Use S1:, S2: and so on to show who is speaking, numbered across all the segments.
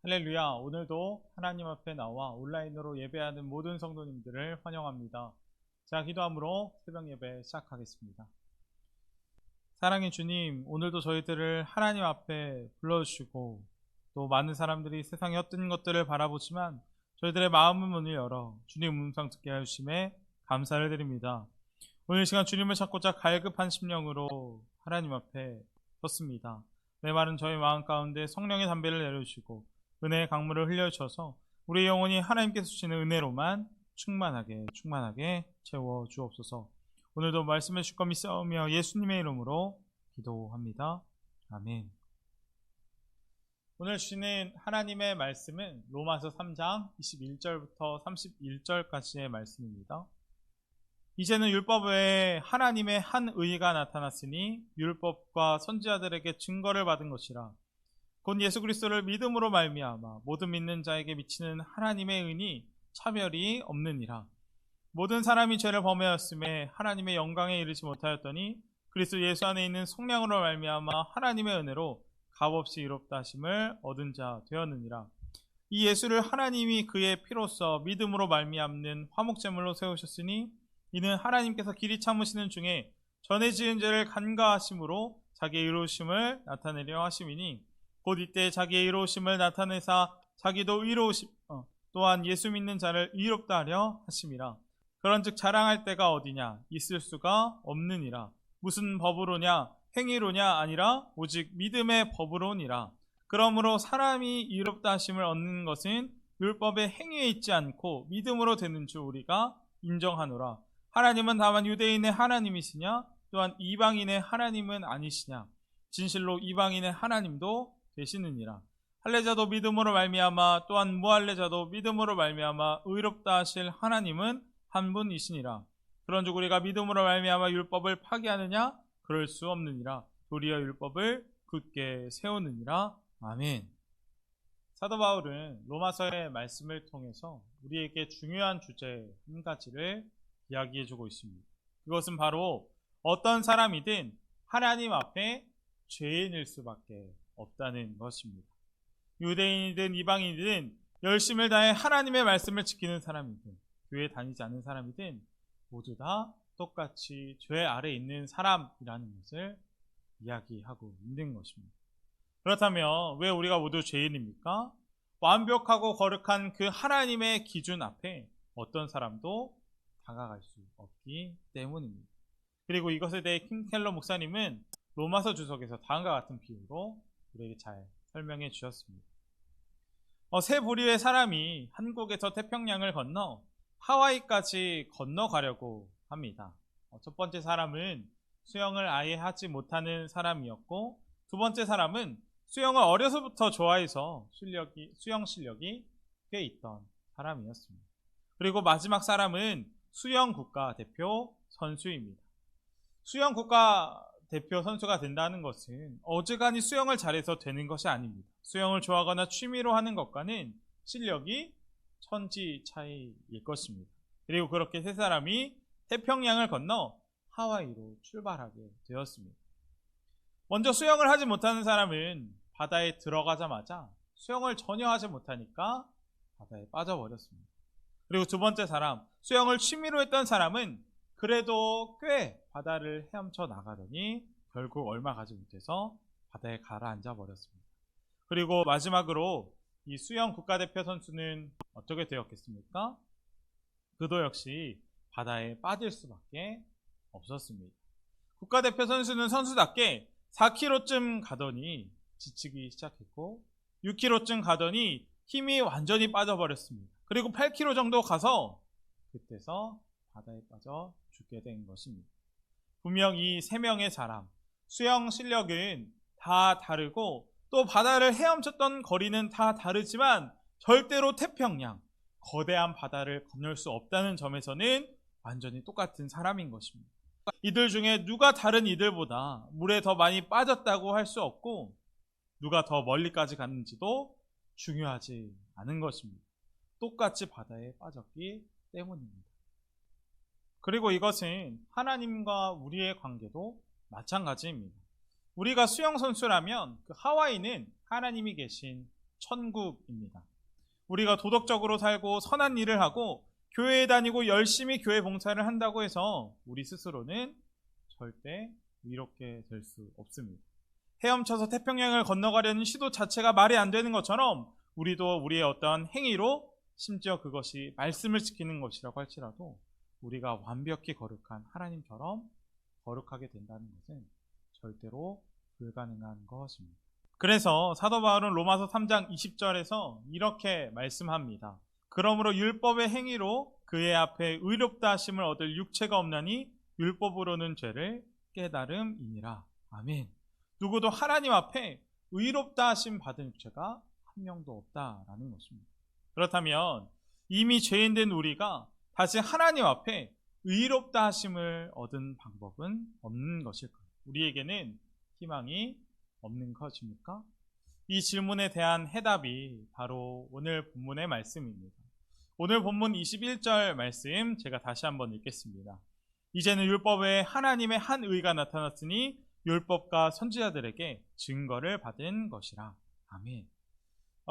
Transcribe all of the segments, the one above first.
S1: 할렐루야. 오늘도 하나님 앞에 나와 온라인으로 예배하는 모든 성도님들을 환영합니다. 자, 기도함으로 새벽 예배 시작하겠습니다. 사랑의 주님, 오늘도 저희들을 하나님 앞에 불러주시고 또 많은 사람들이 세상의 헛된 것들을 바라보지만 저희들의 마음의 문을 열어 주님 음성 듣게 하심에 감사를 드립니다. 오늘 시간 주님을 찾고자 갈급한 심령으로 하나님 앞에 섰습니다. 메마른 저희 마음 가운데 성령의 담배를 내려주시고 은혜의 강물을 흘려주셔서 우리의 영혼이 하나님께서 주시는 은혜로만 충만하게 채워 주옵소서. 오늘도 말씀해 주실 것 믿사오며 예수님의 이름으로 기도합니다. 아멘. 오늘 주시는 하나님의 말씀은 로마서 3장 21절부터 31절까지의 말씀입니다. 이제는 율법 외에 하나님의 한 의가 나타났으니 율법과 선지자들에게 증거를 받은 것이라. 곧 예수 그리스도를 믿음으로 말미암아 모든 믿는 자에게 미치는 하나님의 은이 차별이 없느니라. 모든 사람이 죄를 범하였음에 하나님의 영광에 이르지 못하였더니 그리스도 예수 안에 있는 성령으로 말미암아 하나님의 은혜로 값없이 이롭다 하심을 얻은 자 되었느니라. 이 예수를 하나님이 그의 피로써 믿음으로 말미암는 화목제물로 세우셨으니 이는 하나님께서 길이 참으시는 중에 전에 지은 죄를 간과하심으로 자기의 의로우심을 나타내려 하심이니 곧 이때 자기의 의로우심을 나타내사 자기도 또한 예수 믿는 자를 의롭다 하려 하심이라. 그런즉 자랑할 때가 어디냐? 있을 수가 없느니라. 무슨 법으로냐? 행위로냐? 아니라 오직 믿음의 법으로니라. 그러므로 사람이 의롭다 하심을 얻는 것은 율법의 행위에 있지 않고 믿음으로 되는 줄 우리가 인정하노라. 하나님은 다만 유대인의 하나님이시냐? 또한 이방인의 하나님은 아니시냐? 진실로 이방인의 하나님도 되시느니라. 할례자도 믿음으로 말미암아 또한 무할례자도 믿음으로 말미암아 의롭다 하실 하나님은 한 분이시니라. 그런즉 우리가 믿음으로 말미암아 율법을 파기하느냐? 그럴 수 없느니라. 도리어 율법을 굳게 세우느니라. 아멘. 사도 바울은 로마서의 말씀을 통해서 우리에게 중요한 주제 한 가지를 이야기해주고 있습니다. 그것은 바로 어떤 사람이든 하나님 앞에 죄인일 수밖에 없다는 것입니다. 유대인이든 이방인이든 열심을 다해 하나님의 말씀을 지키는 사람이든 교회 다니지 않는 사람이든 모두 다 똑같이 죄 아래 있는 사람이라는 것을 이야기하고 있는 것입니다. 그렇다면 왜 우리가 모두 죄인입니까? 완벽하고 거룩한 그 하나님의 기준 앞에 어떤 사람도 다가갈 수 없기 때문입니다. 그리고 이것에 대해 킹켈러 목사님은 로마서 주석에서 다음과 같은 비유로 우리에게 잘 설명해 주셨습니다. 세 부류의 사람이 한국에서 태평양을 건너 하와이까지 건너가려고 합니다. 첫 번째 사람은 수영을 아예 하지 못하는 사람이었고, 두 번째 사람은 수영을 어려서부터 좋아해서 수영 실력이 꽤 있던 사람이었습니다. 그리고 마지막 사람은 수영 국가대표 선수입니다. 수영 국가대표 선수가 된다는 것은 어지간히 수영을 잘해서 되는 것이 아닙니다. 수영을 좋아하거나 취미로 하는 것과는 실력이 천지 차이일 것입니다. 그리고 그렇게 세 사람이 태평양을 건너 하와이로 출발하게 되었습니다. 먼저 수영을 하지 못하는 사람은 바다에 들어가자마자 수영을 전혀 하지 못하니까 바다에 빠져버렸습니다. 그리고 두 번째 사람, 수영을 취미로 했던 사람은 그래도 꽤 바다를 헤엄쳐 나가더니 결국 얼마 가지 못해서 바다에 가라앉아 버렸습니다. 그리고 마지막으로 이 수영 국가대표 선수는 어떻게 되었겠습니까? 그도 역시 바다에 빠질 수밖에 없었습니다. 국가대표 선수는 선수답게 4km쯤 가더니 지치기 시작했고 6km쯤 가더니 힘이 완전히 빠져버렸습니다. 그리고 8km 정도 가서 그때서 바다에 빠져 죽게 된 것입니다. 분명 이 세 명의 사람, 수영 실력은 다 다르고 또 바다를 헤엄쳤던 거리는 다 다르지만 절대로 태평양, 거대한 바다를 건널 수 없다는 점에서는 완전히 똑같은 사람인 것입니다. 이들 중에 누가 다른 이들보다 물에 더 많이 빠졌다고 할 수 없고 누가 더 멀리까지 갔는지도 중요하지 않은 것입니다. 똑같이 바다에 빠졌기 때문입니다. 그리고 이것은 하나님과 우리의 관계도 마찬가지입니다. 우리가 수영선수라면 그 하와이는 하나님이 계신 천국입니다. 우리가 도덕적으로 살고 선한 일을 하고 교회에 다니고 열심히 교회 봉사를 한다고 해서 우리 스스로는 절대 의롭게 될 수 없습니다. 헤엄쳐서 태평양을 건너가려는 시도 자체가 말이 안 되는 것처럼 우리도 우리의 어떤 행위로, 심지어 그것이 말씀을 지키는 것이라고 할지라도 우리가 완벽히 거룩한 하나님처럼 거룩하게 된다는 것은 절대로 불가능한 것입니다. 그래서 사도 바울은 로마서 3장 20절에서 이렇게 말씀합니다. 그러므로 율법의 행위로 그의 앞에 의롭다 하심을 얻을 육체가 없나니 율법으로는 죄를 깨달음이니라. 아멘. 누구도 하나님 앞에 의롭다 하심 받은 육체가 한 명도 없다라는 것입니다. 그렇다면 이미 죄인된 우리가 다시 하나님 앞에 의롭다 하심을 얻은 방법은 없는 것일까요? 우리에게는 희망이 없는 것입니까? 이 질문에 대한 해답이 바로 오늘 본문의 말씀입니다. 오늘 본문 21절 말씀 제가 다시 한번 읽겠습니다. 이제는 율법 외에 하나님의 한 의가 나타났으니 율법과 선지자들에게 증거를 받은 것이라. 아멘.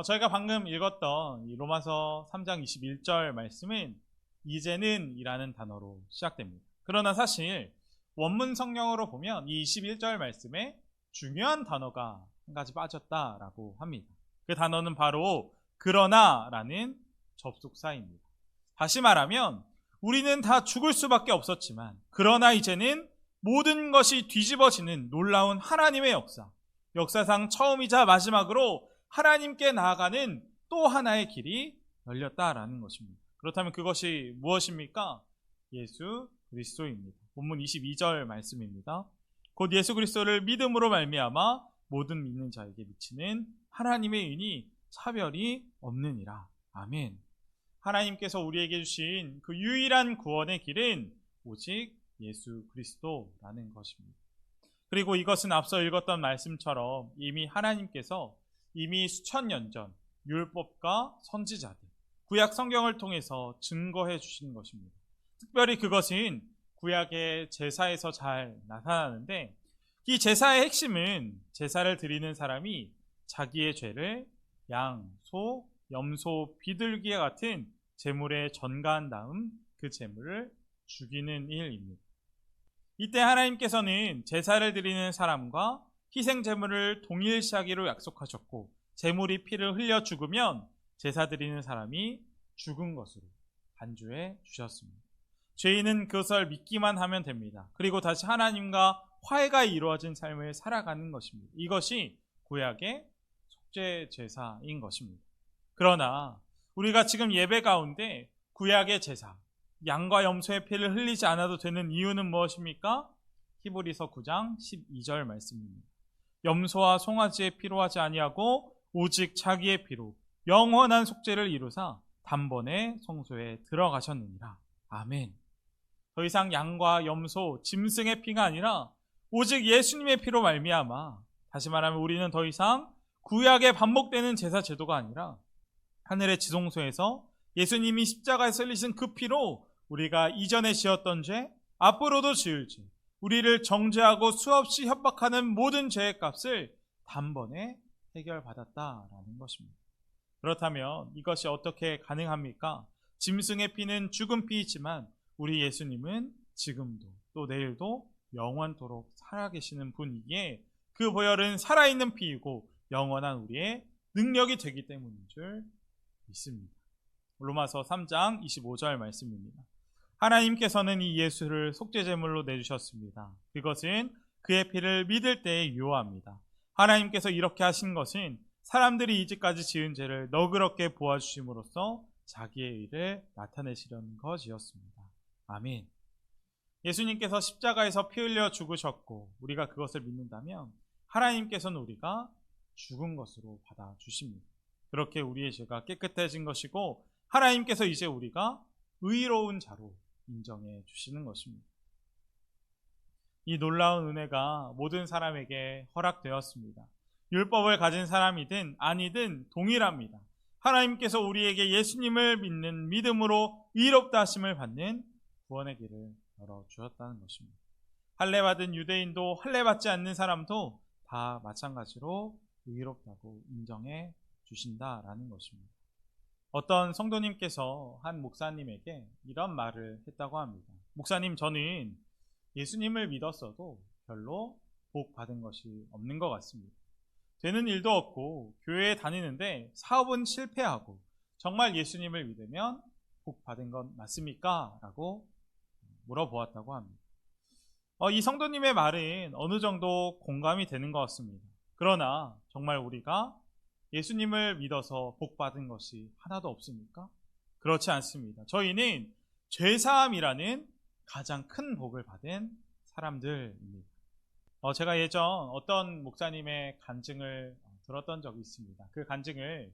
S1: 저희가 방금 읽었던 이 로마서 3장 21절 말씀은 이제는 이라는 단어로 시작됩니다. 그러나 사실 원문 성경으로 보면 이 21절 말씀에 중요한 단어가 한 가지 빠졌다라고 합니다. 그 단어는 바로 그러나라는 접속사입니다. 다시 말하면 우리는 다 죽을 수밖에 없었지만 그러나 이제는 모든 것이 뒤집어지는 놀라운 하나님의 역사상 처음이자 마지막으로 하나님께 나아가는 또 하나의 길이 열렸다라는 것입니다. 그렇다면 그것이 무엇입니까? 예수 그리스도입니다. 본문 22절 말씀입니다. 곧 예수 그리스도를 믿음으로 말미암아 모든 믿는 자에게 미치는 하나님의 은이 차별이 없느니라. 아멘. 하나님께서 우리에게 주신 그 유일한 구원의 길은 오직 예수 그리스도라는 것입니다. 그리고 이것은 앞서 읽었던 말씀처럼 이미 하나님께서 이미 수천 년 전 율법과 선지자들, 구약 성경을 통해서 증거해 주신 것입니다. 특별히 그것은 구약의 제사에서 잘 나타나는데 이 제사의 핵심은 제사를 드리는 사람이 자기의 죄를 양, 소, 염소, 비둘기와 같은 제물에 전가한 다음 그 제물을 죽이는 일입니다. 이때 하나님께서는 제사를 드리는 사람과 희생 제물을 동일시하기로 약속하셨고 제물이 피를 흘려 죽으면 제사 드리는 사람이 죽은 것으로 간주해 주셨습니다. 죄인은 그것을 믿기만 하면 됩니다. 그리고 다시 하나님과 화해가 이루어진 삶을 살아가는 것입니다. 이것이 구약의 속죄 제사인 것입니다. 그러나 우리가 지금 예배 가운데 구약의 제사, 양과 염소의 피를 흘리지 않아도 되는 이유는 무엇입니까? 히브리서 9장 12절 말씀입니다. 염소와 송아지의 피로 하지 아니하고 오직 자기의 피로 영원한 속죄를 이루사 단번에 성소에 들어가셨느니라. 아멘. 더 이상 양과 염소, 짐승의 피가 아니라 오직 예수님의 피로 말미암아, 다시 말하면 우리는 더 이상 구약에 반복되는 제사 제도가 아니라 하늘의 지성소에서 예수님이 십자가에 흘리신 그 피로 우리가 이전에 지었던 죄, 앞으로도 지을 죄, 우리를 정죄하고 수없이 협박하는 모든 죄의 값을 단번에 해결받았다라는 것입니다. 그렇다면 이것이 어떻게 가능합니까? 짐승의 피는 죽은 피이지만 우리 예수님은 지금도 또 내일도 영원토록 살아계시는 분이기에 그 보혈은 살아있는 피이고 영원한 우리의 능력이 되기 때문인 줄 믿습니다. 로마서 3장 25절 말씀입니다. 하나님께서는 이 예수를 속죄제물로 내주셨습니다. 그것은 그의 피를 믿을 때에 유효합니다. 하나님께서 이렇게 하신 것은 사람들이 이제까지 지은 죄를 너그럽게 보아주심으로써 자기의 의를 나타내시려는 것이었습니다. 아멘. 예수님께서 십자가에서 피 흘려 죽으셨고 우리가 그것을 믿는다면 하나님께서는 우리가 죽은 것으로 받아주십니다. 그렇게 우리의 죄가 깨끗해진 것이고 하나님께서 이제 우리가 의로운 자로 인정해 주시는 것입니다. 이 놀라운 은혜가 모든 사람에게 허락되었습니다. 율법을 가진 사람이든 아니든 동일합니다. 하나님께서 우리에게 예수님을 믿는 믿음으로 의롭다 하심을 받는 구원의 길을 열어주셨다는 것입니다. 할례받은 유대인도 할례받지 않는 사람도 다 마찬가지로 의롭다고 인정해 주신다라는 것입니다. 어떤 성도님께서 한 목사님에게 이런 말을 했다고 합니다. 목사님, 저는 예수님을 믿었어도 별로 복 받은 것이 없는 것 같습니다. 되는 일도 없고 교회에 다니는데 사업은 실패하고 정말 예수님을 믿으면 복 받은 건 맞습니까? 라고 물어보았다고 합니다. 이 성도님의 말은 어느 정도 공감이 되는 것 같습니다. 그러나 정말 우리가 예수님을 믿어서 복 받은 것이 하나도 없습니까? 그렇지 않습니다. 저희는 죄사함이라는 가장 큰 복을 받은 사람들입니다. 제가 예전 어떤 목사님의 간증을 들었던 적이 있습니다. 그 간증을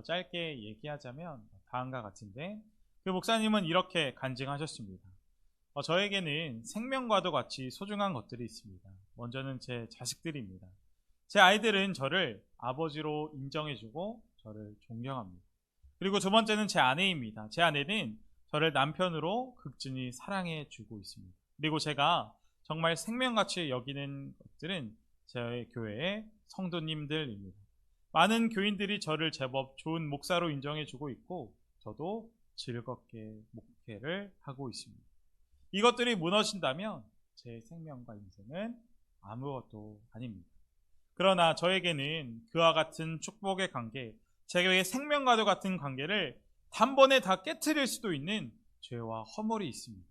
S1: 짧게 얘기하자면 다음과 같은데, 그 목사님은 이렇게 간증하셨습니다. 저에게는 생명과도 같이 소중한 것들이 있습니다. 먼저는 제 자식들입니다. 제 아이들은 저를 아버지로 인정해주고 저를 존경합니다. 그리고 두 번째는 제 아내입니다. 제 아내는 저를 남편으로 극진히 사랑해주고 있습니다. 그리고 제가 정말 생명같이 여기는 것들은 저희 교회의 성도님들입니다. 많은 교인들이 저를 제법 좋은 목사로 인정해주고 있고 저도 즐겁게 목회를 하고 있습니다. 이것들이 무너진다면 제 생명과 인생은 아무것도 아닙니다. 그러나 저에게는 그와 같은 축복의 관계, 제게 생명과도 같은 관계를 단번에 다 깨트릴 수도 있는 죄와 허물이 있습니다.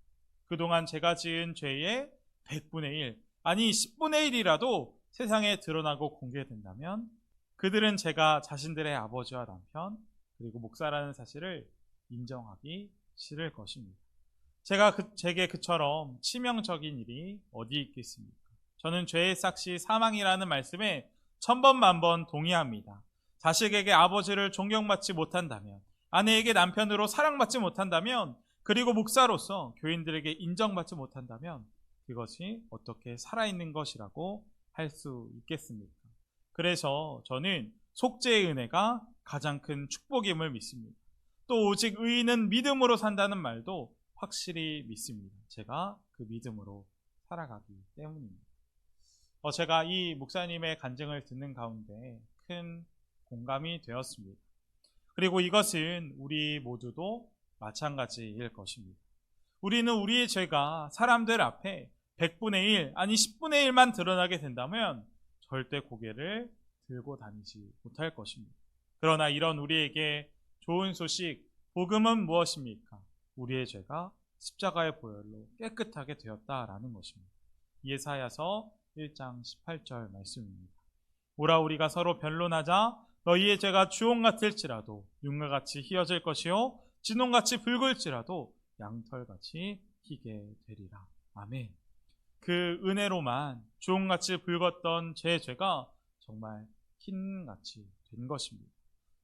S1: 그동안 제가 지은 죄의 100분의 1, 아니 10분의 1이라도 세상에 드러나고 공개된다면 그들은 제가 자신들의 아버지와 남편, 그리고 목사라는 사실을 인정하기 싫을 것입니다. 제게 그처럼 치명적인 일이 어디 있겠습니까? 저는 죄의 삭시 사망이라는 말씀에 천번만번 동의합니다. 자식에게 아버지를 존경받지 못한다면, 아내에게 남편으로 사랑받지 못한다면, 그리고 목사로서 교인들에게 인정받지 못한다면 그것이 어떻게 살아있는 것이라고 할 수 있겠습니까? 그래서 저는 속죄의 은혜가 가장 큰 축복임을 믿습니다. 또 오직 의인은 믿음으로 산다는 말도 확실히 믿습니다. 제가 그 믿음으로 살아가기 때문입니다. 제가 이 목사님의 간증을 듣는 가운데 큰 공감이 되었습니다. 그리고 이것은 우리 모두도 마찬가지일 것입니다. 우리는 우리의 죄가 사람들 앞에 100분의 1, 아니 10분의 1만 드러나게 된다면 절대 고개를 들고 다니지 못할 것입니다. 그러나 이런 우리에게 좋은 소식, 복음은 무엇입니까? 우리의 죄가 십자가의 보혈로 깨끗하게 되었다라는 것입니다. 예사야서 1장 18절 말씀입니다. 오라 우리가 서로 변론하자. 너희의 죄가 주홍 같을지라도 윤과 같이 희어질 것이요 진홍같이 붉을지라도 양털같이 희게 되리라. 아멘. 그 은혜로만 주홍같이 붉었던 제 죄가 정말 흰같이 된 것입니다.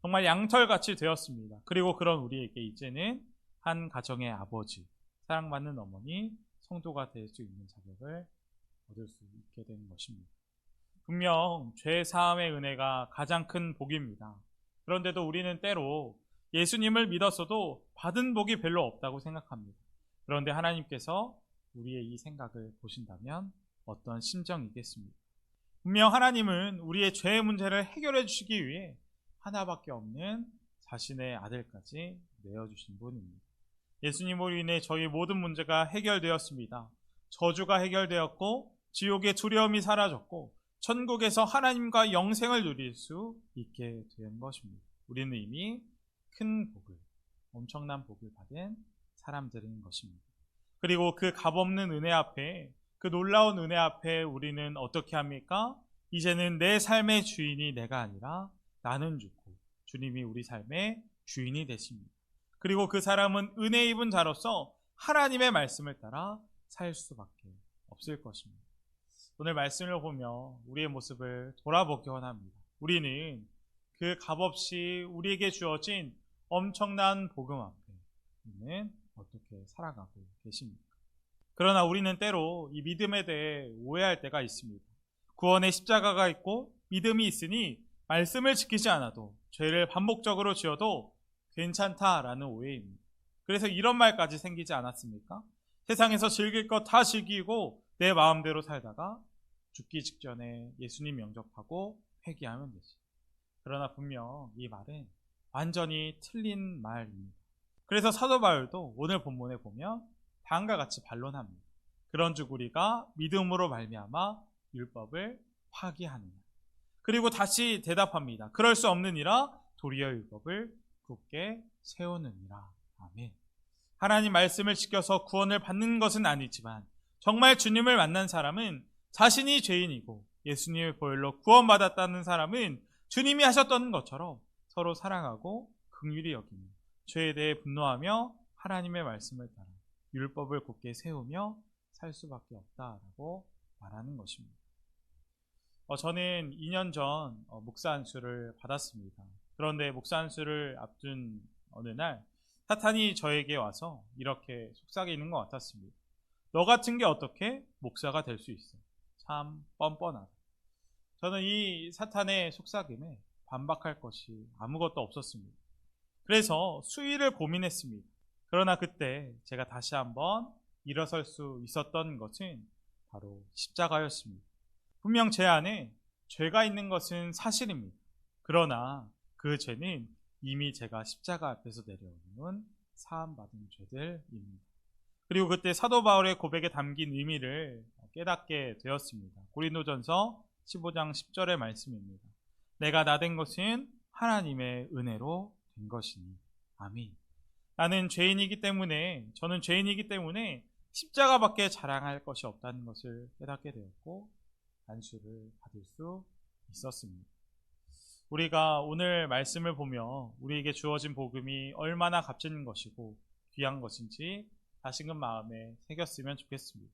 S1: 정말 양털같이 되었습니다. 그리고 그런 우리에게 이제는 한 가정의 아버지, 사랑받는 어머니, 성도가 될 수 있는 자격을 얻을 수 있게 된 것입니다. 분명 죄 사함의 은혜가 가장 큰 복입니다. 그런데도 우리는 때로 예수님을 믿었어도 받은 복이 별로 없다고 생각합니다. 그런데 하나님께서 우리의 이 생각을 보신다면 어떤 심정이겠습니까? 분명 하나님은 우리의 죄의 문제를 해결해 주시기 위해 하나밖에 없는 자신의 아들까지 내어주신 분입니다. 예수님으로 인해 저희 모든 문제가 해결되었습니다. 저주가 해결되었고 지옥의 두려움이 사라졌고 천국에서 하나님과 영생을 누릴 수 있게 된 것입니다. 우리는 이미 큰 복을, 엄청난 복을 받은 사람들인 것입니다. 그리고 그 값없는 은혜 앞에, 그 놀라운 은혜 앞에 우리는 어떻게 합니까? 이제는 내 삶의 주인이 내가 아니라 나는 주고 주님이 우리 삶의 주인이 되십니다. 그리고 그 사람은 은혜 입은 자로서 하나님의 말씀을 따라 살 수밖에 없을 것입니다. 오늘 말씀을 보며 우리의 모습을 돌아보기 원합니다. 우리는 그 값없이 우리에게 주어진 엄청난 복음 앞에 우리는 어떻게 살아가고 계십니까? 그러나 우리는 때로 이 믿음에 대해 오해할 때가 있습니다. 구원의 십자가가 있고 믿음이 있으니 말씀을 지키지 않아도 죄를 반복적으로 지어도 괜찮다라는 오해입니다. 그래서 이런 말까지 생기지 않았습니까? 세상에서 즐길 것 다 즐기고 내 마음대로 살다가 죽기 직전에 예수님 영접하고 회개하면 되지. 그러나 분명 이 말은 완전히 틀린 말입니다. 그래서 사도 바울도 오늘 본문에 보면 다음과 같이 반론합니다. 그런즉 우리가 믿음으로 말미암아 율법을 파기하느냐. 그리고 다시 대답합니다. 그럴 수 없느니라 도리어 율법을 굳게 세우느니라. 아멘. 하나님 말씀을 지켜서 구원을 받는 것은 아니지만 정말 주님을 만난 사람은 자신이 죄인이고 예수님의 보혈로 구원받았다는 사람은 주님이 하셨던 것처럼 서로 사랑하고 긍휼히 여기며 죄에 대해 분노하며 하나님의 말씀을 따라 율법을 굳게 세우며 살 수밖에 없다라고 말하는 것입니다. 저는 2년 전 목사 안수를 받았습니다. 그런데 목사 안수를 앞둔 어느 날 사탄이 저에게 와서 이렇게 속삭이는 것 같았습니다. 너 같은 게 어떻게 목사가 될 수 있어? 참 뻔뻔하다. 저는 이 사탄의 속삭임에 반박할 것이 아무것도 없었습니다. 그래서 수위를 고민했습니다. 그러나 그때 제가 다시 한번 일어설 수 있었던 것은 바로 십자가였습니다. 분명 제 안에 죄가 있는 것은 사실입니다. 그러나 그 죄는 이미 제가 십자가 앞에서 내려오는 사함받은 죄들입니다. 그리고 그때 사도 바울의 고백에 담긴 의미를 깨닫게 되었습니다. 고린도전서 15장 10절의 말씀입니다. 내가 나된 것은 하나님의 은혜로 된 것이니. 아멘. 저는 죄인이기 때문에 십자가밖에 자랑할 것이 없다는 것을 깨닫게 되었고 안수를 받을 수 있었습니다. 우리가 오늘 말씀을 보며 우리에게 주어진 복음이 얼마나 값진 것이고 귀한 것인지 다시금 마음에 새겼으면 좋겠습니다.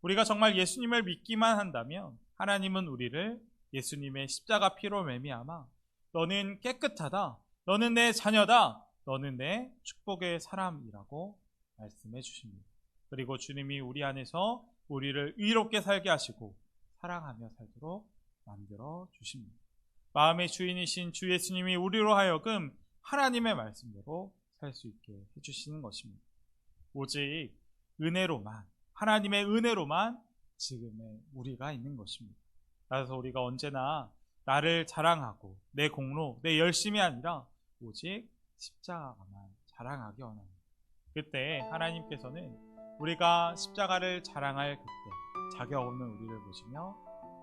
S1: 우리가 정말 예수님을 믿기만 한다면 하나님은 우리를 예수님의 십자가 피로 말미암아 너는 깨끗하다, 너는 내 자녀다, 너는 내 축복의 사람이라고 말씀해 주십니다. 그리고 주님이 우리 안에서 우리를 의롭게 살게 하시고 사랑하며 살도록 만들어 주십니다. 마음의 주인이신 주 예수님이 우리로 하여금 하나님의 말씀대로 살 수 있게 해주시는 것입니다. 오직 은혜로만, 하나님의 은혜로만 지금의 우리가 있는 것입니다. 그래서 우리가 언제나 나를 자랑하고 내 공로, 내 열심이 아니라 오직 십자가만 자랑하기 원합니다. 그때 하나님께서는 우리가 십자가를 자랑할 그때 자격 없는 우리를 보시며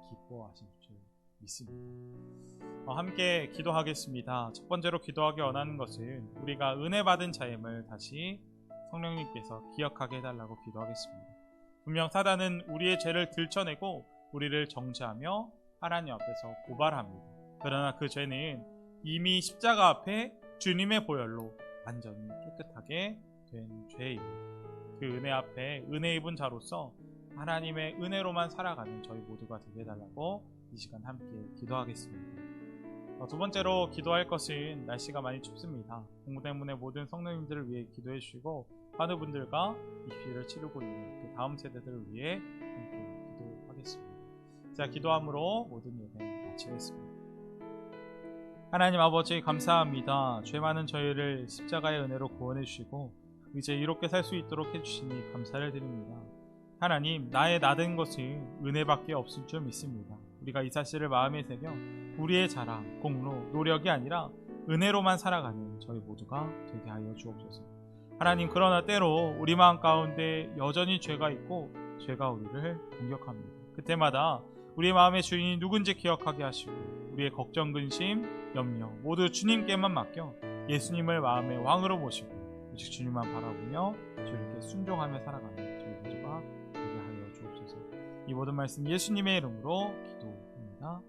S1: 기뻐하실 줄 믿습니다. 함께 기도하겠습니다. 첫 번째로 기도하기 원하는 것은 우리가 은혜 받은 자임을 다시 성령님께서 기억하게 해달라고 기도하겠습니다. 분명 사단은 우리의 죄를 들춰내고 우리를 정죄하며 하나님 앞에서 고발합니다. 그러나 그 죄는 이미 십자가 앞에 주님의 보혈로 완전히 깨끗하게 된 죄입니다. 그 은혜 앞에 은혜 입은 자로서 하나님의 은혜로만 살아가는 저희 모두가 되게 해달라고 이 시간 함께 기도하겠습니다. 두 번째로 기도할 것은 날씨가 많이 춥습니다. 공부 때문에 모든 성도님들을 위해 기도해 주시고 많은 분들과 입시를 치르고 있는 그 다음 세대들을 위해 함께 기도하겠습니다. 자, 기도함으로 모든 예배 마치겠습니다. 하나님 아버지 감사합니다. 죄 많은 저희를 십자가의 은혜로 구원해 주시고 이제 이롭게 살 수 있도록 해주시니 감사를 드립니다. 하나님, 나의 나된 것은 은혜밖에 없을 줄 믿습니다. 우리가 이 사실을 마음에 새겨 우리의 자랑, 공로, 노력이 아니라 은혜로만 살아가는 저희 모두가 되게 하여 주옵소서. 하나님, 그러나 때로 우리 마음 가운데 여전히 죄가 있고 죄가 우리를 공격합니다. 그때마다 우리의 마음의 주인이 누군지 기억하게 하시고 우리의 걱정, 근심, 염려 모두 주님께만 맡겨 예수님을 마음의 왕으로 모시고 오직 주님만 바라보며 주님께 순종하며 살아가는 저희 모두가 되게 하여 주옵소서. 이 모든 말씀 예수님의 이름으로 기도합니다.